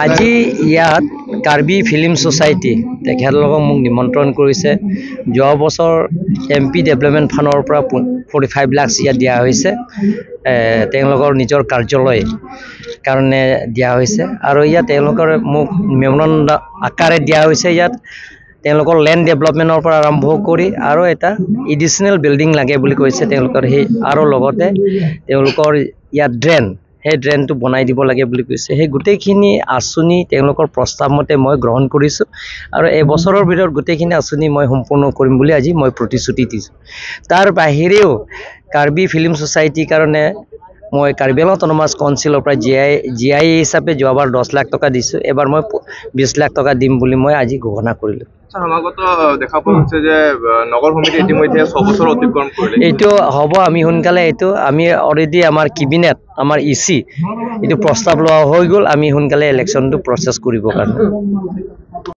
আজি ইয়াত Karbi film society তেখেতলোকক মোক নিমন্ত্ৰণ কৰিছে। যোৱা বছৰ MP ডেভেলপমেণ্ট ফাণ্ডৰ পৰা 45 লাখ ইয়াত দিয়া হৈছে, তেওঁলোকৰ নিজৰ কাৰ্যালয় কাৰণে দিয়া হৈছে। আৰু ইয়াত তেওঁলোকৰ মোক মেমোৰেণ্ডাম আকাৰে দিয়া হৈছে। ইয়াত তেওঁলোকৰ লেণ্ড ডেভেলপমেণ্টৰ পৰা আৰম্ভ কৰি আৰু এটা এডিচনেল বিল্ডিং লাগে বুলি কৈছে তেওঁলোকৰ, সেই আৰু লগতে তেওঁলোকৰ ইয়াত সেই ড্ৰেইনটো বনাই দিব লাগে বুলি কৈছে। সেই গোটেইখিনি আঁচনি তেওঁলোকৰ প্ৰস্তাৱ মতে মই গ্ৰহণ কৰিছোঁ আৰু এবছৰৰ ভিতৰত গোটেইখিনি আঁচনি মই সম্পূৰ্ণ কৰিম বুলি আজি মই প্ৰতিশ্ৰুতি দিছোঁ। তাৰ বাহিৰেও কাৰ্বি ফিল্ম সোসাইটিৰ কাৰণে মই কাৰ্বি আংলং অটোনমাছ কাউন্সিলৰ পৰা GI হিচাপে যোৱাবাৰ 10 লাখ টকা দিছোঁ, এবাৰ মই 20 লাখ টকা দিম বুলি মই আজি ঘোষণা কৰিলোঁ। সমাগত দেখা পোৱা গৈছে যে নগৰ সমিতি ইতিমধ্যে 6 বছৰ অতিক্ৰম কৰিলে। এইটো হ'ব, আমি সোনকালে এইটো আমি অলৰেডি আমাৰ কেবিনেট আমাৰ EC এইটো প্ৰস্তাৱ লোৱা হৈ গ'ল। আমি সোনকালে ইলেকশ্যনটো প্ৰচেছ কৰিবৰ কাৰণে